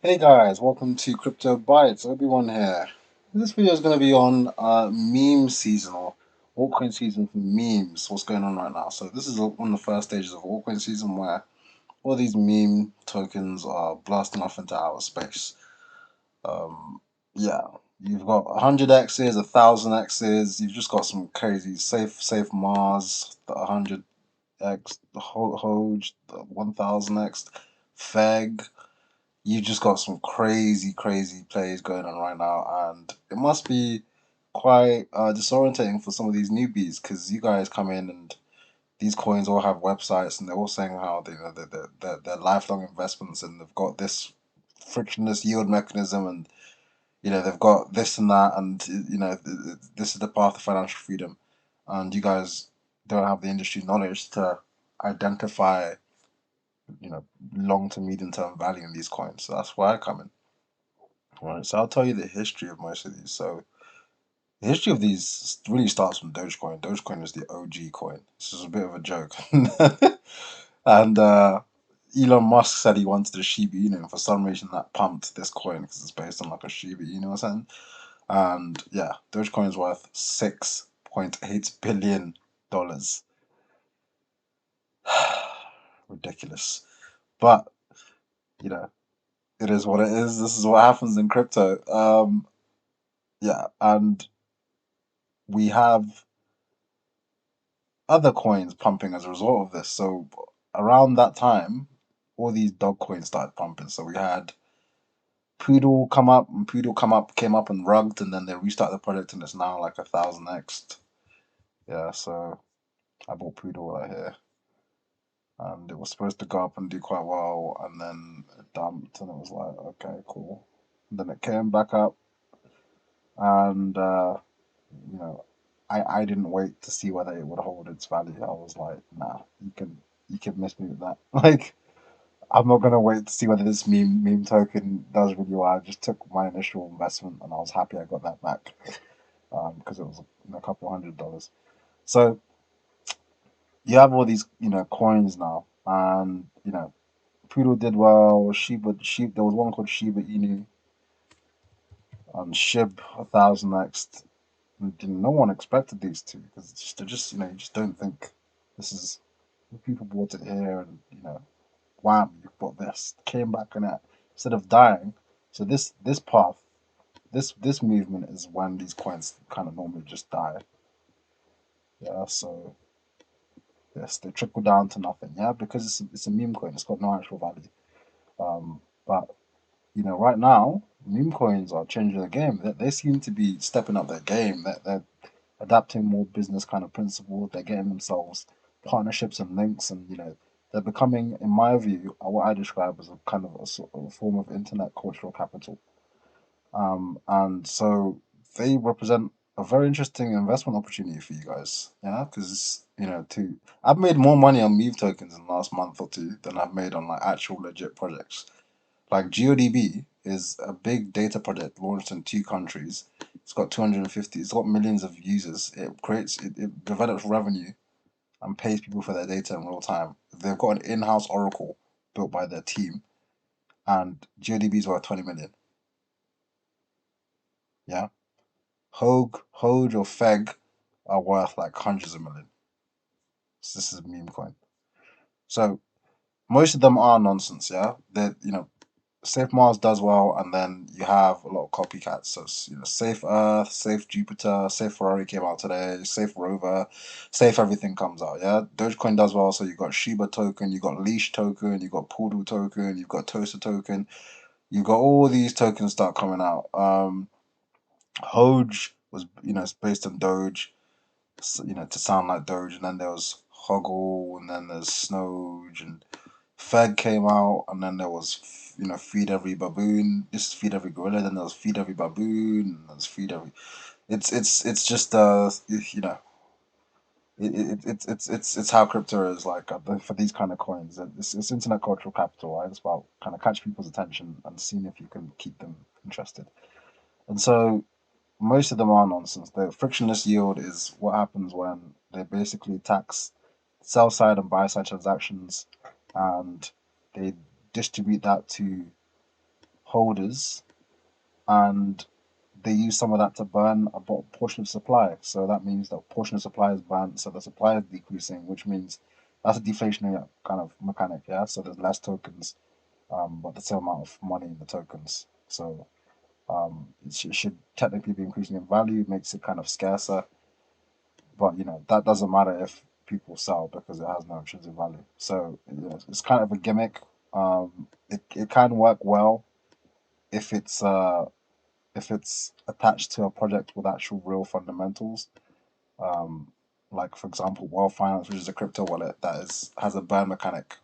Hey guys, welcome to Crypto Bytes. Everyone here. This video is going to be on meme season or altcoin season for memes. What's going on right now? So this is one of the first stages of altcoin season where all these meme tokens are blasting off into outer space. Um, yeah, you've got 100x's, 1000x's. You've just got some crazy safe Mars, the 100x, the Hoj, the 1000x, Feg. You just got some crazy plays going on right now, and it must be quite disorientating for some of these newbies because you guys come in and these coins all have websites and they're all saying how they're lifelong investments and they've got this frictionless yield mechanism and they've got this and that and this is the path to financial freedom, and you guys don't have the industry knowledge to identify you know long to medium term value in these coins. So that's why I come in. Right, so I'll tell you the history of most of these. So the history of these really starts from Dogecoin. Dogecoin is the OG coin. This is a bit of a joke, and Elon Musk said he wanted a Shiba Inu, and for some reason that pumped this coin because it's based on like a Shiba Inu or something. And yeah, Dogecoin is worth $6.8 billion. Ridiculous, but you know it is what it is. This is what happens in crypto. Yeah, and we have other coins pumping as a result of this. So around that time, all these dog coins started pumping. So we had Poodle come up, and Poodle came up and rugged, and then they restarted the project, and it's now like 1000x. Yeah, so I bought Poodle right here, and it was supposed to go up and do quite well, and then it dumped, and it was like, okay, cool. And then it came back up, and you know, I didn't wait to see whether it would hold its value. I was like, nah, you can miss me with that. Like, I'm not gonna wait to see whether this meme token does really well. I just took my initial investment and I was happy I got that back because it was a couple $100. So you have all these coins now, and Poodle did well. Shiba, there was one called Shiba Inu and Shib 1000x. No one expected these two because they're just you just don't think this is people bought it here and wham, you bought this, came back on it instead of dying. So this path, this movement is when these coins kind of normally just die. Yeah, so yes, they trickle down to nothing. Yeah, because it's a meme coin. It's got no actual value. But right now, meme coins are changing the game. They seem to be stepping up their game. They're adapting more business kind of principles. They're getting themselves partnerships and links, and they're becoming, in my view, what I describe as a kind of a sort of a form of internet cultural capital. And so they represent a very interesting investment opportunity for you guys. Yeah, because to I've made more money on Move tokens in the last month or two than I've made on like actual legit projects. Like GeoDB is a big data project launched in two countries. It's got 250. It's got millions of users. It develops revenue and pays people for their data in real time. They've got an in-house Oracle built by their team, and GeoDB is worth 20 million. Yeah, Hoj or Feg are worth like hundreds of million. So this is a meme coin. So most of them are nonsense. Yeah, that Safe Mars does well, and then you have a lot of copycats. So Safe Earth, Safe Jupiter, Safe Ferrari came out today, Safe Rover, Safe everything comes out. Yeah, Dogecoin does well. So you got Shiba token, you got Leash token, you got Poodle token, you've got Toaster token. You got all these tokens start coming out. Hoj was it's based on Doge, so, to sound like Doge, and then there was Hoggle, and then there's Snoge, and Fed came out, and then there was Feed Every Baboon. This is Feed Every Gorilla. Then there was Feed Every Baboon. And there's Feed Every. It's just it's how crypto is like for these kind of coins. It's internet cultural capital, right? It's about kind of catch people's attention and seeing if you can keep them interested. And so most of them are nonsense. The frictionless yield is what happens when they basically tax sell side and buy side transactions, and they distribute that to holders, and they use some of that to burn a portion of supply. So that means that portion of supply is burned, so the supply is decreasing, which means that's a deflationary kind of mechanic. Yeah, so there's less tokens, but the same amount of money in the tokens. So it should technically be increasing in value, makes it kind of scarcer. But that doesn't matter if people sell because it has no intrinsic value. So it's kind of a gimmick. It can work well if it's attached to a project with actual real fundamentals. Um, like for example, World Finance, which is a crypto wallet that has a burn mechanic,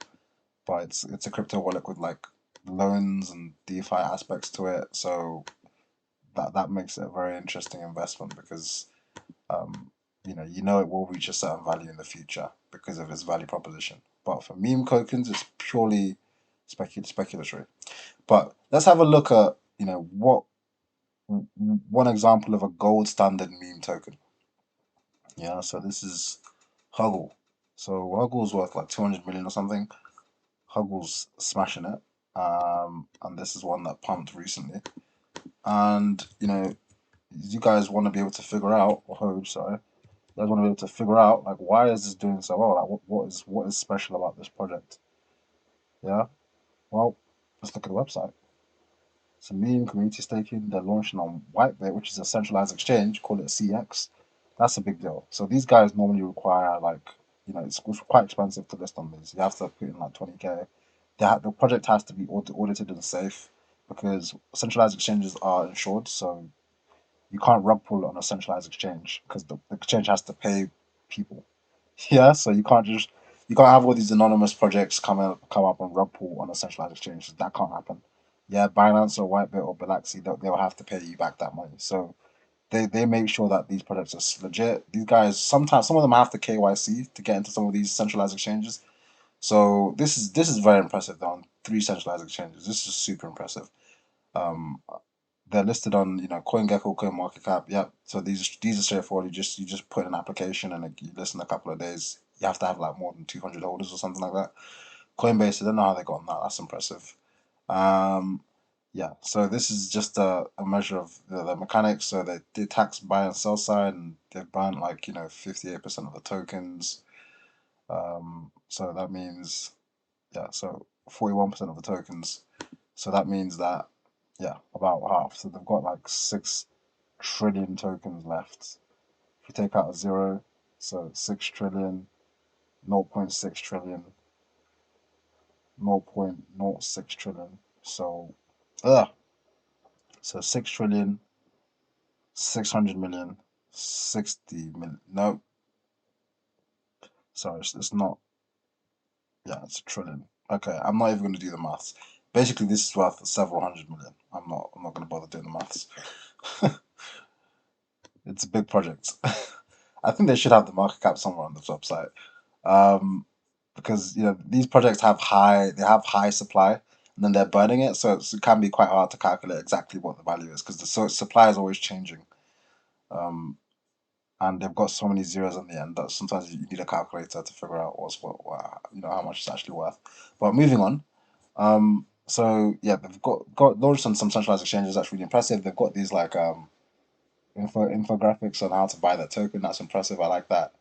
but it's a crypto wallet with like loans and DeFi aspects to it. So that makes it a very interesting investment because um, it will reach a certain value in the future because of its value proposition. But for meme tokens, it's purely speculatory. But let's have a look at what one example of a gold standard meme token. Yeah, so this is Huggle. So Huggle's worth like 200 million or something. Huggle's smashing it. And this is one that pumped recently. And you guys want to be able to figure out, or Hoj, sorry, you guys want to be able to figure out like why is this doing so well? Like what is special about this project? Yeah. Well, let's look at the website. It's a meme community staking. They're launching on Whitebit, which is a centralized exchange. Call it CX. That's a big deal. So these guys normally require like, it's quite expensive to list on these. You have to put in like 20K. The project has to be audited and safe because centralized exchanges are insured. So you can't rug pull on a centralized exchange because the exchange has to pay people. Yeah, so you can't have all these anonymous projects come up and rug pull on a centralized exchange. That can't happen. Yeah, Binance or Whitebit or Bilaxi, they'll have to pay you back that money. So they make sure that these projects are legit. These guys sometimes some of them have to KYC to get into some of these centralized exchanges. So this is very impressive. They're on three centralized exchanges. This is super impressive. Um, they're listed on CoinGecko, CoinMarketCap. Yep. So these are straightforward. You just put in an application and you list in a couple of days. You have to have like more than 200 holders or something like that. Coinbase, I don't know how they got on that. That's impressive. Um, yeah. So this is just a measure of the mechanics. So they tax buy and sell side, and they've banned like 58% of the tokens. So that means yeah. So 41% of the tokens. So that means that yeah, about half. So they've got like 6 trillion tokens left. If you take out a zero, so 6 trillion, 0.6 trillion, 0.06 trillion. So, so 6 trillion, 600 million, 60 million. No, sorry, it's not. Yeah, it's a trillion. Okay, I'm not even going to do the maths. Basically, this is worth several hundred million. I'm not going to bother doing the maths. It's a big project. I think they should have the market cap somewhere on the website. Um, because these projects have high supply and then they're burning it, so it can be quite hard to calculate exactly what the value is because the supply is always changing. Um, and they've got so many zeros in the end that sometimes you need a calculator to figure out how much it's actually worth. But moving on. So yeah, they've got launched on some centralized exchanges. That's really impressive. They've got these like infographics on how to buy that token. That's impressive. I like that.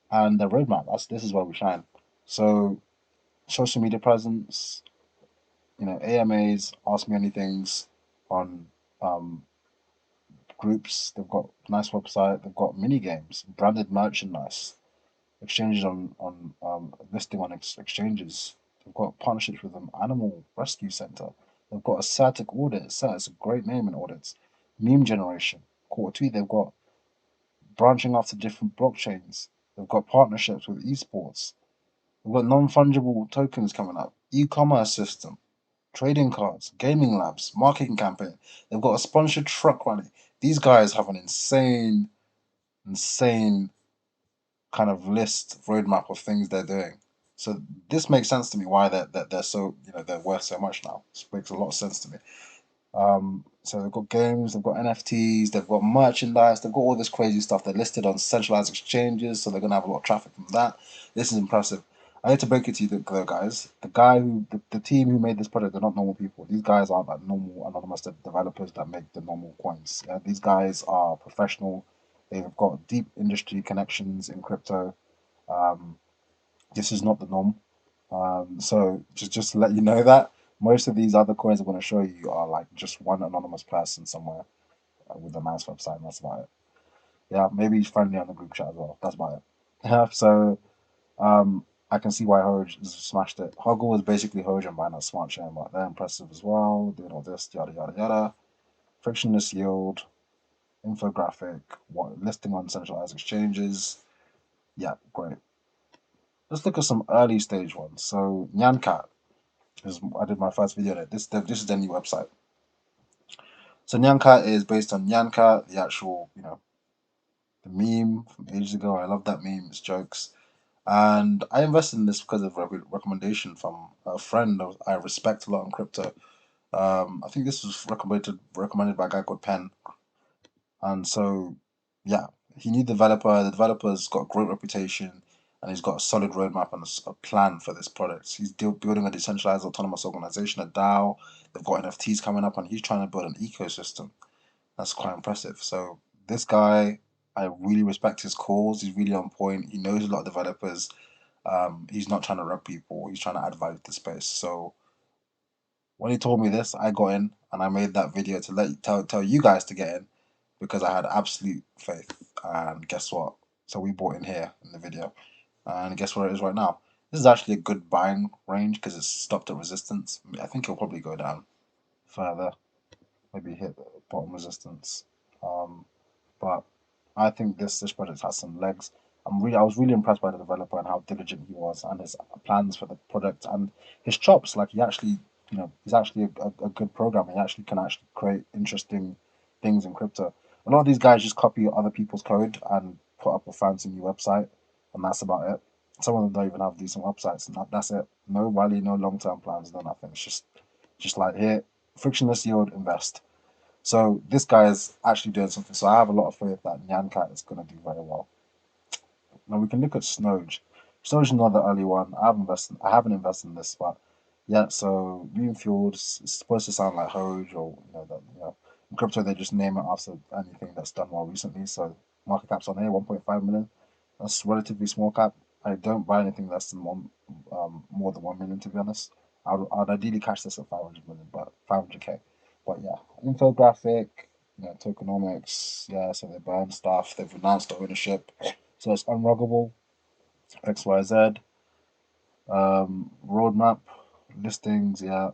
And the roadmap. This is where we shine. So social media presence, AMAs, ask me anythings on um, groups. They've got nice website. They've got mini games, branded merchandise, exchanges on listing on exchanges. They've got partnerships with an animal rescue center. They've got a static audit. It's a great name in audits. Meme generation. Quarter two. They've got branching off to different blockchains. They've got partnerships with esports. They've got non-fungible tokens coming up. E-commerce system, trading cards, gaming labs, marketing campaign. They've got a sponsored truck rally. These guys have an insane kind of list roadmap of things they're doing. So this makes sense to me why they're so they're worth so much now. This makes a lot of sense to me. So they've got games, they've got NFTs, they've got merchandise, they've got all this crazy stuff. They're listed on centralized exchanges, so they're gonna have a lot of traffic from that. This is impressive. I hate to break it to you, though, guys. The team who made this project, they're not normal people. These guys aren't like normal anonymous developers that make the normal coins. Yeah, these guys are professional. They've got deep industry connections in crypto. Um, this is not the norm. So just to let you know that most of these other coins I'm going to show you are like just one anonymous person somewhere with a nice website, and that's about it. Yeah, maybe he's friendly on the group chat as well. That's about it. Yeah, so I can see why Hoj smashed it. Hoggle was basically Hoj and Binance Smart Chain, but they're impressive as well. Doing all this, yada yada yada. Frictionless yield, infographic, what listing on centralized exchanges. Yeah, great. Let's look at some early stage ones. So Nyanka is I did my first video on it. This is their new website. So Nyanka is based on Nyanka, the actual the meme from ages ago. I love that meme. It's jokes. And I invested in this because of a recommendation from a friend I respect a lot in crypto. I think this was recommended by a guy called Penn. And so, yeah, he knew the developer. The developer's got a great reputation, and he's got a solid roadmap and a plan for this product. He's building a decentralized autonomous organization, a DAO. They've got NFTs coming up, and he's trying to build an ecosystem. That's quite impressive. So this guy, I really respect his cause. He's really on point. He knows a lot of developers. He's not trying to rub people. He's trying to add value to the space. So when he told me this, I got in and I made that video to tell you guys to get in because I had absolute faith. And guess what? So we bought in here in the video, and guess where it is right now? This is actually a good buying range because it's stopped at resistance. I think it'll probably go down further, maybe hit bottom resistance. Um, but I think this project has some legs. I was really impressed by the developer and how diligent he was and his plans for the product and his chops. Like he actually, he's actually a good programmer. He actually can actually create interesting things in crypto. A lot of these guys just copy other people's code and put up a fancy new website, and that's about it. Some of them don't even have decent websites, and that's it. No value, no long term plans, no nothing. It's just like here, frictionless yield, invest. So this guy is actually doing something. So I have a lot of faith that Nyancat is going to do very well. Now we can look at Snoge. Snoge is another early one. I haven't invested in this, but yeah. So green fueled is supposed to sound like Hoj or in crypto they just name it after anything that's done well recently. So market cap's on here 1.5 million. That's relatively small cap. I don't buy anything less than more than 1 million to be honest. I'd ideally catch this at 500 million, but 500k. But yeah, infographic, tokenomics. Yeah, so they burn stuff. They've announced the ownership. So it's unruggable, XYZ, roadmap, listings, yeah,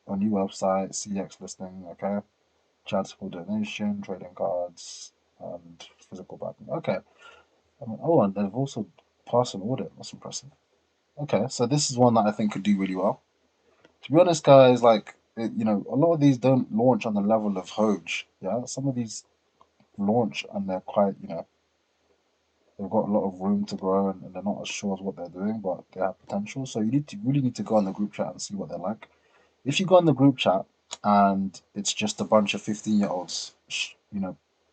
a new website, CX listing, okay, charitable donation, trading cards, and physical backing. Okay. Oh, and they've also passed an audit. That's impressive. Okay, so this is one that I think could do really well. To be honest, guys, like, a lot of these don't launch on the level of Hoj. Yeah, some of these launch and they're quite, they've got a lot of room to grow and they're not as sure as what they're doing, but they have potential. So you really need to go on the group chat and see what they're like. If you go on the group chat and it's just a bunch of 15-year-olds,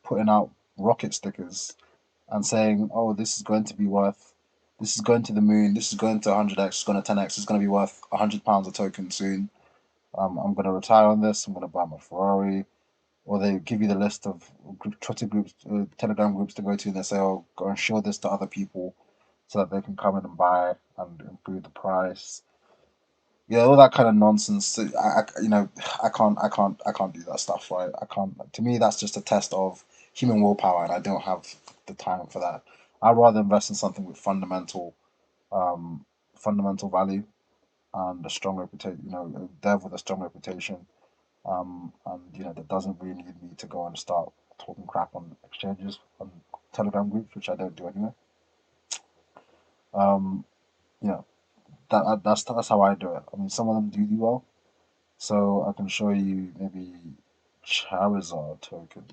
putting out rocket stickers and saying, "Oh, this is going to be worth, this is going to the moon, this is going to 100x, it's going to 10x, it's going to be worth £100 a token soon. I'm going to retire on this. I'm going to buy my Ferrari." Or they give you the list of Twitter groups, Telegram groups to go to, and they say, "Oh, go and show this to other people so that they can come in and buy and improve the price." Yeah, all that kind of nonsense. So I can't do that stuff, right? I can't. To me, that's just a test of human willpower, and I don't have the time for that. I'd rather invest in something with um, fundamental value and a strong reputation. A dev with a strong reputation, and that doesn't really need me to go and start talking crap on exchanges on Telegram groups, which I don't do anyway. Um, you know, that's how I do it. I mean, some of them do well, so I can show you maybe Charizard Token.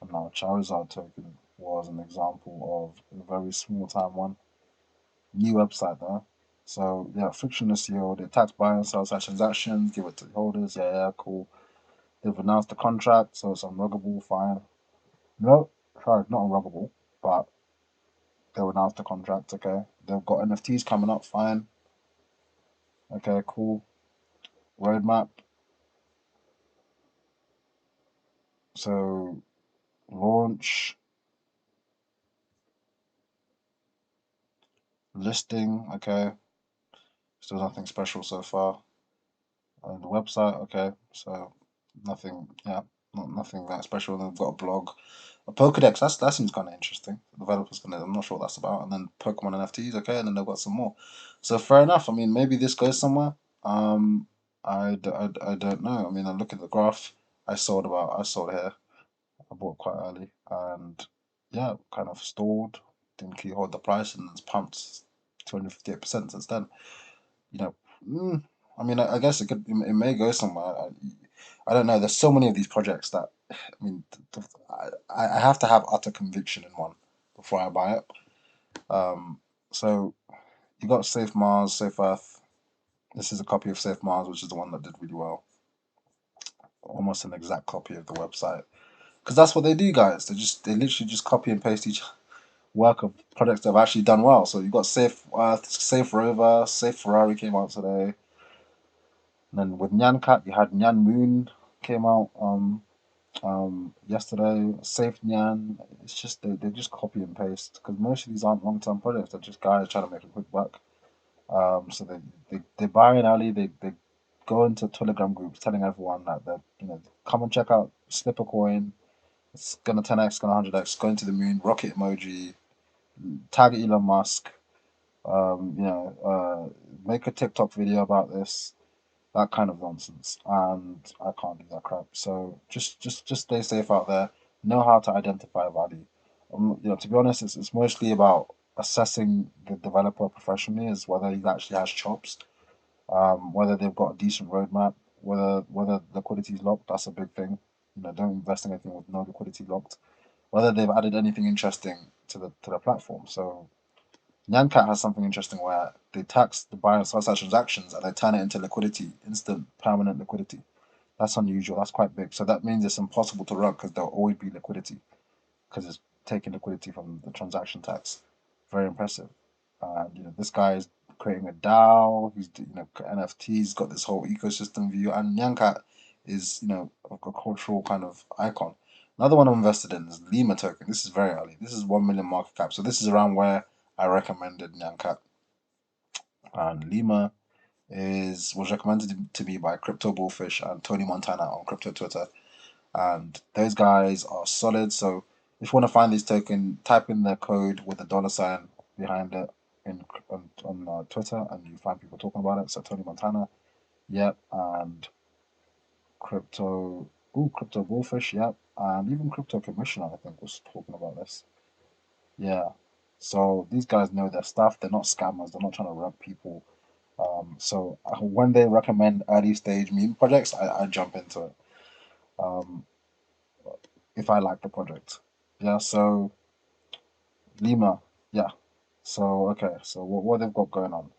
And now Charizard Token was an example of a very small time one. New website though. So yeah, frictionless yield, they tax buy and sell such transactions, give it to the holders. Yeah, yeah, cool. They've announced the contract, so it's unruggable, fine. No, sorry, not unruggable, but they've announced the contract, okay. They've got NFTs coming up. Fine. Okay, cool. Roadmap. So launch, listing. Okay, still nothing special so far. The website. Okay, so nothing. Yeah, nothing that special. And they've got a blog, a Pokedex. That seems kind of interesting. The developers gonna. I'm not sure what that's about. And then Pokemon NFTs. Okay, and then they've got some more. So fair enough. I mean, maybe this goes somewhere. I don't know. I mean, I look at the graph. I sold here. I bought quite early, and yeah, kind of stalled. Didn't keep hold the price, and it's pumped 258% since then. You know, I mean, I guess it may go somewhere. I don't know. There's so many of these projects that I mean, I have to have utter conviction in one before I buy it. Um, so you got Safe Mars, Safe Earth. This is a copy of Safe Mars, which is the one that did really well. Almost an exact copy of the website, because that's what they do, guys. They literally just copy and paste each work of products that have actually done well. So you got Safe Earth, Safe Rover, Safe Ferrari came out today. And then with Nyanka, you had Nyan Moon came out yesterday. Safe Nyan. It's just they just copy and paste because most of these aren't long term projects. They're just guys trying to make a quick buck. So they buy in early. They go into Telegram groups telling everyone that come and check out Slipper Coin. It's gonna 10x, gonna 100x, going to the moon, rocket emoji, tag Elon Musk, make a TikTok video about this, that kind of nonsense. And I can't do that crap. So just stay safe out there. Know how to identify value. To be honest, it's mostly about assessing the developer professionally, as whether he actually has chops, whether they've got a decent roadmap, whether liquidity is locked. That's a big thing. Don't invest in anything with no liquidity locked. Whether they've added anything interesting to the platform. So Nyancat has something interesting where they tax the buy and sell side transactions and they turn it into liquidity, instant, permanent liquidity. That's unusual. That's quite big. So that means it's impossible to run because there'll always be liquidity because it's taking liquidity from the transaction tax. Very impressive. And this guy is creating a DAO. He's NFTs, got this whole ecosystem view, and Nyancat is a cultural kind of icon. Another one I'm invested in is Lima Token. This is very early. This is 1 million market cap. So this is around where I recommended Nyancat. And Lima was recommended to me by Crypto Bullfish and Tony Montana on crypto Twitter. And those guys are solid. So if you want to find this token, type in the code with the dollar sign behind it on Twitter, and you find people talking about it. So Tony Montana, yep, and Crypto Bullfish, yep, and even Crypto Commissioner, I think, was talking about this. Yeah. So these guys know their stuff. They're not scammers. They're not trying to rob people. So when they recommend early stage meme projects, I jump into it. Um, if I like the project. Yeah, so Lima, yeah. So okay, so what they've got going on.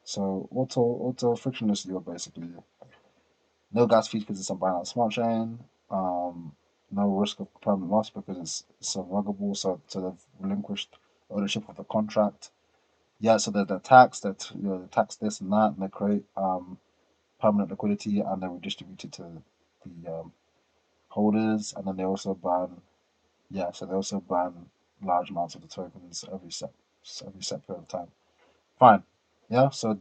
So auto frictionless yield basically. No gas fees because it's on Binance Smart Chain. No risk of permanent loss because it's unruggable, so they've relinquished ownership of the contract. Yeah, so they tax that they tax this and that and they create permanent liquidity and they redistribute it to the holders, and then they also ban so they also ban large amounts of the tokens every set period of time. Fine. Yeah, so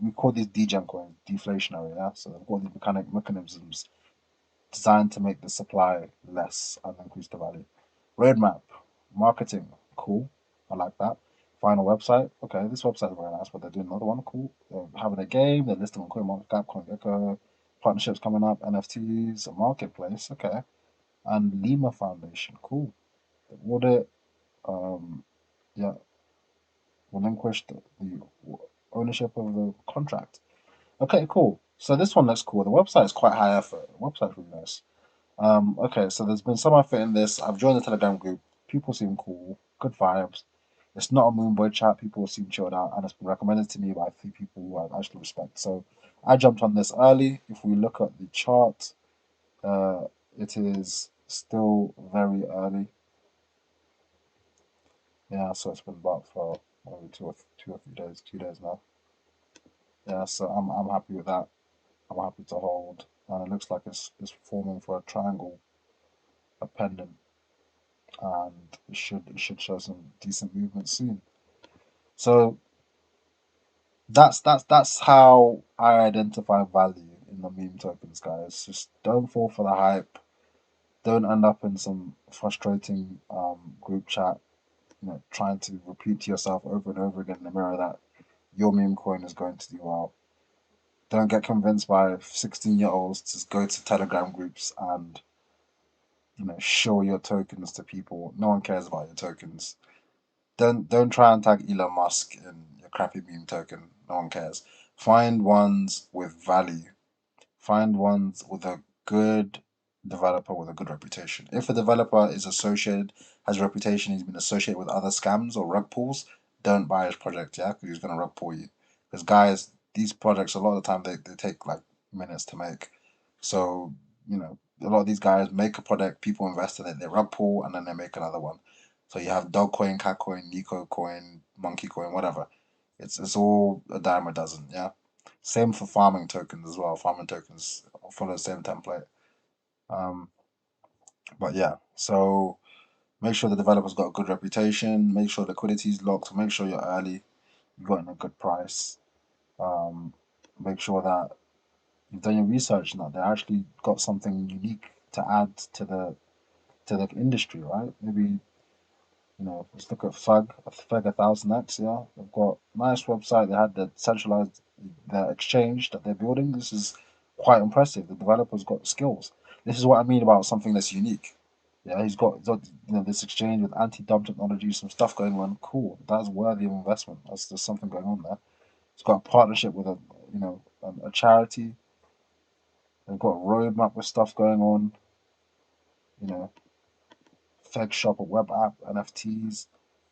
we call these degen coins deflationary. Yeah, so they've got these mechanisms designed to make the supply less and increase the value. Roadmap, marketing, cool. I like that. Final website, okay. This website is very nice, but they're doing another one, cool. They're having a game. They're listing on CoinMarketCap, CoinGecko, partnerships coming up, NFTs, a marketplace, okay. And Lima Foundation, cool. The audit, um, yeah, relinquished the ownership of the contract. Okay, cool. So this one looks cool. The website is quite high effort. The website's really nice. Okay, so there's been some effort in this. I've joined the Telegram group. People seem cool, good vibes. It's not a Moonboy chat. People seem chilled out, and it's been recommended to me by 3 people who I actually respect. So I jumped on this early. If we look at the chart, uh, it is still very early. Yeah, so it's been about for maybe 2 or 3 days, 2 days now. Yeah, so I'm happy with that. I'm happy to hold, and it looks like it's forming for a triangle, a pendant, and it should show some decent movement soon. So that's how I identify value in the meme tokens, guys. Just don't fall for the hype. Don't end up in some frustrating group chat, trying to repeat to yourself over and over again in the mirror that your meme coin is going to do well. Don't get convinced by 16-year-olds to go to Telegram groups and show your tokens to people. No one cares about your tokens. Don't try and tag Elon Musk in your crappy meme token. No one cares. Find ones with value. Find ones with a good developer with a good reputation. If a developer is associated, has a reputation, he's been associated with other scams or rug pulls, don't buy his project, yeah, because he's gonna rug pull you. Because guys, these projects a lot of the time they take like minutes to make. So, a lot of these guys make a product, people invest in it, they rug pull and then they make another one. So you have dog coin, cat coin, Nico coin, monkey coin, whatever. It's all a dime a dozen, yeah. Same for farming tokens as well. Farming tokens follow the same template. Um, but yeah, so make sure the developer's got a good reputation. Make sure liquidity is locked. Make sure you're early. You've gotten a good price. Um, Make sure that you've done your research and that they actually got something unique to add to the industry, right? Maybe let's look at Fug 1000X. Yeah, they've got a nice website. They had the centralized the exchange that they're building. This is quite impressive. The developers got skills. This is what I mean about something that's unique. Yeah, he's got this exchange with anti-dump technology, some stuff going on. Cool, that's worthy of investment. There's something going on there. It's got a partnership with a charity. They've got a roadmap with stuff going on. You know, Feg shop, a web app, NFTs.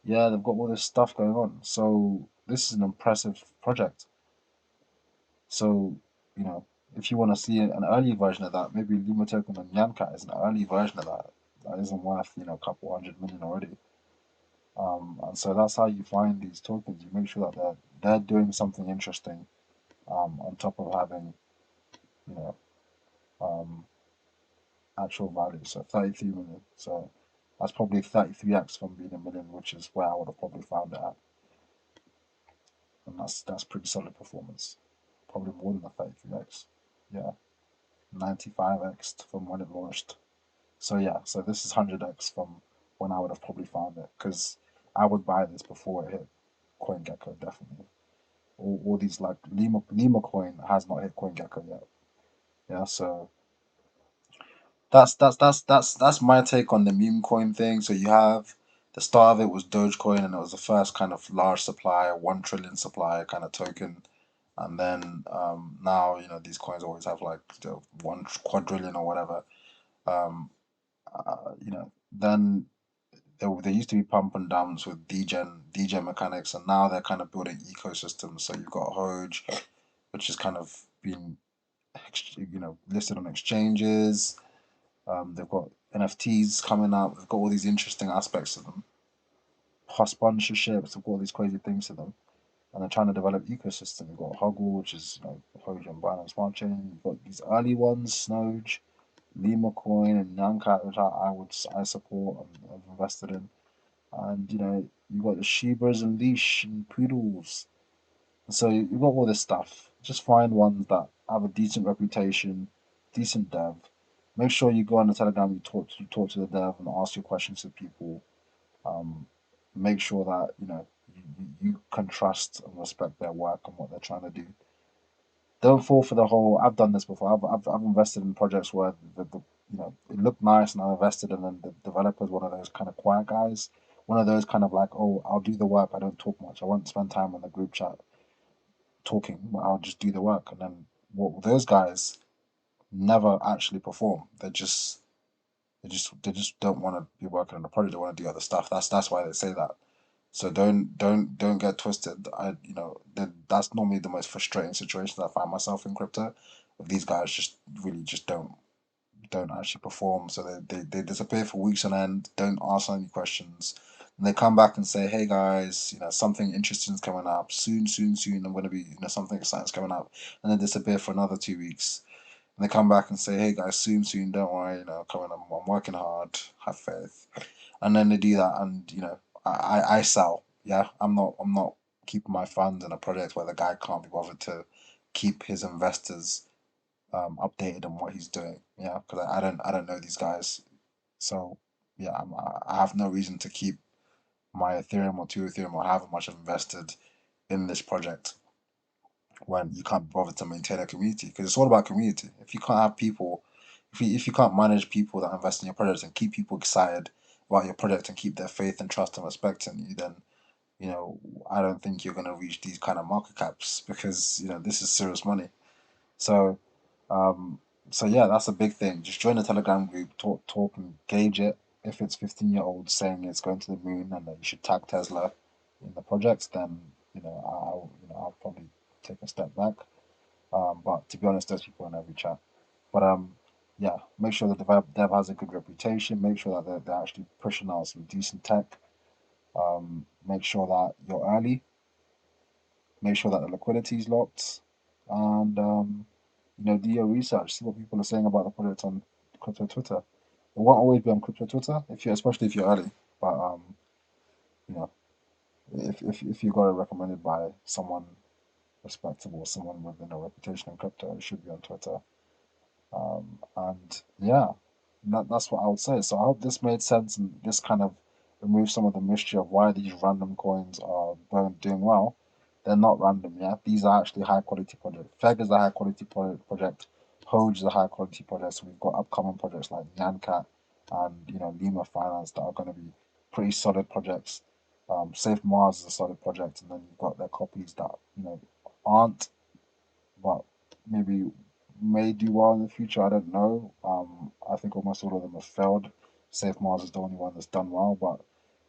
Yeah, they've got all this stuff going on. So this is an impressive project. So, you know, if you want to see an early version of that, maybe Lima Token and Nyanka is an early version of that. That isn't worth, a couple 100 million already. And so that's how you find these tokens. You make sure that they're doing something interesting, on top of having, you know, um, actual value. So 33 million. So that's probably 33x from being a million, which is where I would have probably found it at. And that's pretty solid performance. Probably more than the 33x. Yeah, 95x from when it launched. So yeah, so this is 100x from when I would have probably found it because I would buy this before it hit CoinGecko definitely. All these like Lima coin has not hit CoinGecko yet. Yeah, so that's my take on the meme coin thing. So you have the start of it was Dogecoin, and it was the first kind of large supply, 1 trillion supply kind of token. And then now these coins always have like 1 quadrillion or whatever. Um, then they used to be pump and dumps with degen mechanics, and now they're kind of building ecosystems. So you've got Hoge, which has kind of been listed on exchanges. They've got NFTs coming up. They've got all these interesting aspects to them. Sponsorships. They've got all these crazy things to them, and they're trying to develop ecosystem. You've got Hoggle, which is Hoge and Binance Smart Chain. You've got these early ones, Snoge, Lima Coin, and Nyanka, which I support and I've invested in. And you've got the Shebas and Leash and Poodles. So you've got all this stuff. Just find ones that have a decent reputation, decent dev. Make sure you go on the Telegram, you talk to the dev and ask your questions to people. Um, Make sure that you can trust and respect their work and what they're trying to do. Don't fall for the whole. I've done this before. I've invested in projects where it looked nice and I invested, and then the developer's one of those kind of quiet guys. One of those kind of like, oh, I'll do the work. I don't talk much. I won't spend time in the group chat talking, but I'll just do the work. And then what those guys never actually perform. They just don't want to be working on the project. They want to do other stuff. That's why they say that. So don't get twisted. That's normally the most frustrating situation I find myself in crypto. These guys just really just don't actually perform. So they disappear for weeks on end. Don't ask any questions. and they come back and say, "Hey guys, something interesting is coming up soon, soon, soon. I'm going to be, something exciting's coming up," and then disappear for another 2 weeks. And they come back and say, "Hey guys, soon, soon. Don't worry, coming. I'm working hard. Have faith." And then they do that, and I sell. Yeah, I'm not keeping my funds in a project where the guy can't be bothered to keep his investors updated on what he's doing. Yeah, because I don't know these guys, so yeah, I have no reason to keep my Ethereum or two Ethereum or however much I've invested in this project when you can't be bothered to maintain a community, because it's all about community. If you can't have people, if you can't manage people that invest in your project and keep people excited about your project and keep their faith and trust and respect in you, then you know I don't think you're going to reach these kind of market caps, because this is serious money. So um, so yeah, that's a big thing. Just join the Telegram group, talk and gauge it. If it's 15-year-olds saying it's going to the moon and that you should tag Tesla in the project, then I'll probably take a step back. But to be honest, there's people in every chat. But yeah, make sure that the dev has a good reputation. Make sure that they're actually pushing out some decent tech. Make sure that you're early. Make sure that the liquidity is locked, and do your research. See what people are saying about the project on crypto Twitter. It won't always be on crypto Twitter, especially if you're early. But you know, if you got it recommended by someone respectable, someone within a reputation in crypto, it should be on Twitter. And yeah, that's what I would say. So I hope this made sense and this kind of removes some of the mystery of why these random coins are doing well. They're not random, yeah. These are actually high quality projects. Feg is a high quality project. Hoj is a high quality project. So we've got upcoming projects like Nyanka and Lima Finance that are going to be pretty solid projects. Safe Mars is a solid project, and then you've got their copies that aren't, but maybe may do well in the future. I don't know. I think almost all of them have failed. Safe Mars is the only one that's done well, but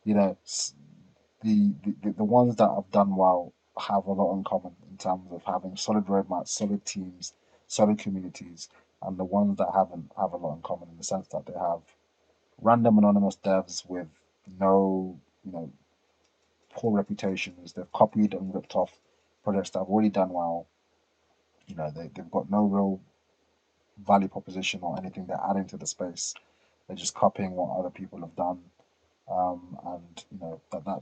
you know, the ones that have done well have a lot in common in terms of having solid roadmaps, solid teams, solid communities, and the ones that haven't have a lot in common in the sense that they have random anonymous devs with no, poor reputations. They've copied and ripped off projects that have already done well. They've got no real value proposition or anything they're adding to the space. They're just copying what other people have done, and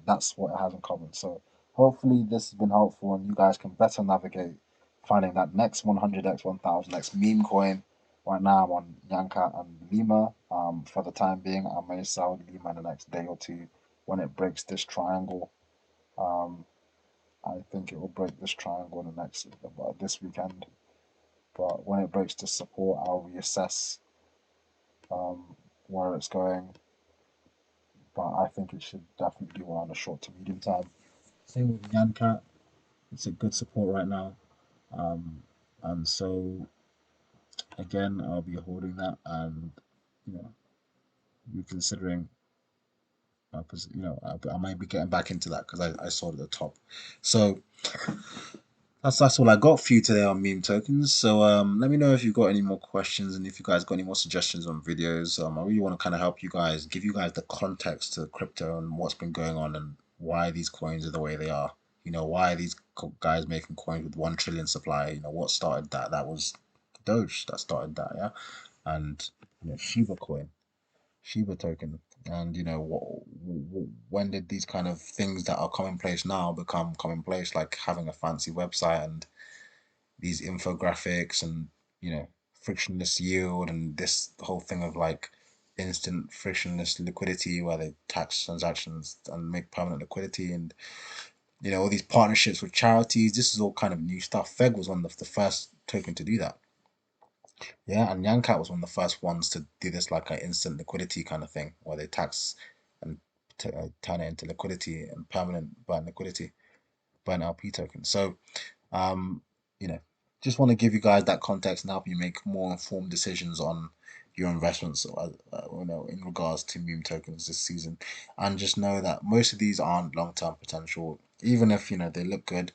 that's what it has in common. So hopefully this has been helpful, and you guys can better navigate finding that next 100x, 1000x meme coin. Right now I'm on Nyanka and Lima. For the time being, I may sell Lima in the next day or two when it breaks this triangle. Um, I think it will break this triangle in the next this weekend. But when it breaks this support, I'll reassess where it's going. But I think it should definitely do well on the short to medium term. Same with Nyancat. It's a good support right now. Um, and so again, I'll be holding that and you know reconsidering because I might be getting back into that because I saw it at the top. So that's all I got for you today on meme tokens. So let me know if you've got any more questions and if you guys got any more suggestions on videos. I really want to kind of help you guys, give you guys the context to crypto and what's been going on and why these coins are the way they are. Why are these guys making coins with 1 trillion supply? What started that? That was Doge that started that, yeah. And Shiba coin, Shiba token, and when did these kind of things that are commonplace now become commonplace, like having a fancy website and these infographics and frictionless yield and this whole thing of like instant frictionless liquidity where they tax transactions and make permanent liquidity and all these partnerships with charities. This is all kind of new stuff. Feg was one of the first token to do that. Yeah, and Yankat was one of the first ones to do this like an instant liquidity kind of thing where they tax and turn it into liquidity and permanent burn liquidity, burn LP token. So um, you know, just want to give you guys that context and help you make more informed decisions on your investments, in regards to meme tokens this season. And just know that most of these aren't long-term potential. Even if they look good,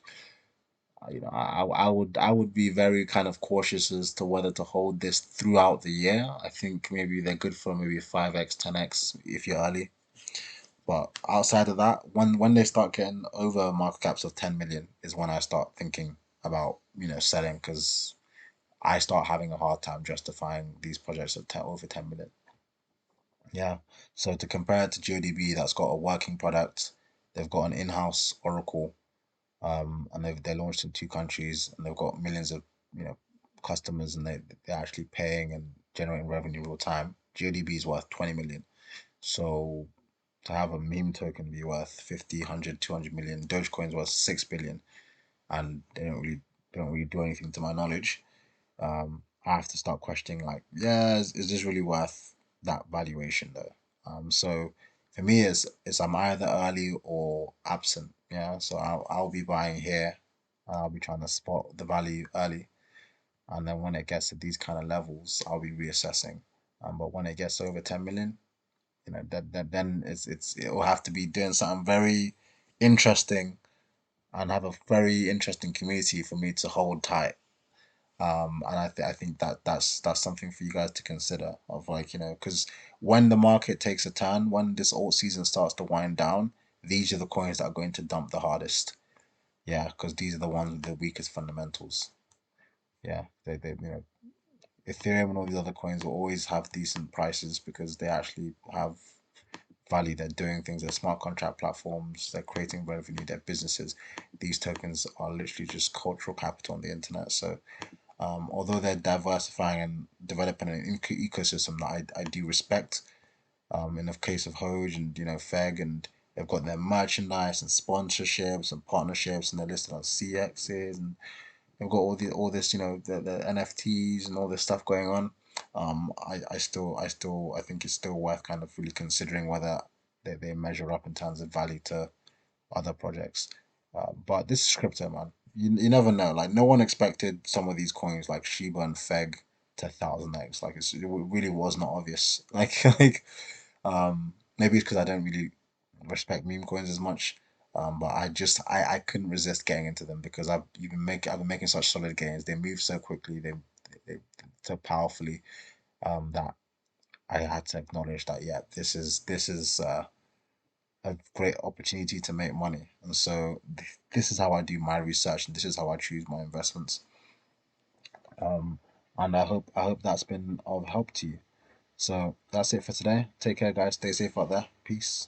I would be very kind of cautious as to whether to hold this throughout the year. I think maybe they're good for maybe 5x, 10x if you're early. But outside of that, when they start getting over market caps of 10 million is when I start thinking about, selling, because I start having a hard time justifying these projects at 10, over 10 million. Yeah. So to compare it to GODB, that's got a working product, they've got an in-house Oracle, and they're launched in two countries, and they've got millions of customers, and they're actually paying and generating revenue real time. GODB is worth 20 million. So to have a meme token be worth 50, 100, 200 million, Dogecoin's worth 6 billion, and they don't really do anything to my knowledge. I have to start questioning, like, yeah, is this really worth that valuation though? So for me, it's I'm either early or absent. Yeah, so I'll be buying here. I'll be trying to spot the value early, and then when it gets to these kind of levels, I'll be reassessing. But when it gets over 10 million, that then it'll have to be doing something very interesting and have a very interesting community for me to hold tight. And I think that's something for you guys to consider, of like, because when the market takes a turn, when this alt season starts to wind down, these are the coins that are going to dump the hardest. Yeah, because these are the ones with the weakest fundamentals. Yeah, they Ethereum and all these other coins will always have decent prices because they actually have value. They're doing things. They're smart contract platforms. They're creating revenue. They're businesses. These tokens are literally just cultural capital on the internet. So although they're diversifying and developing an ecosystem that I do respect, in the case of Hoj and Feg, and they've got their merchandise and sponsorships and partnerships, and they're listed on CXs, and they've got all this the NFTs and all this stuff going on. I think it's still worth kind of really considering whether they measure up in terms of value to other projects. But this is crypto, man. You never know. Like, no one expected some of these coins like Shiba and Feg to 1000x. Like, it really was not obvious. Maybe it's because I don't really respect meme coins as much. But I couldn't resist getting into them because I've been making such solid gains. They move so quickly. They so powerfully. That I had to acknowledge that, yeah, this is a great opportunity to make money. And so this is how I do my research, and this is how I choose my investments. Um, and I hope that's been of help to you. So that's it for today. Take care, guys. Stay safe out there. Peace.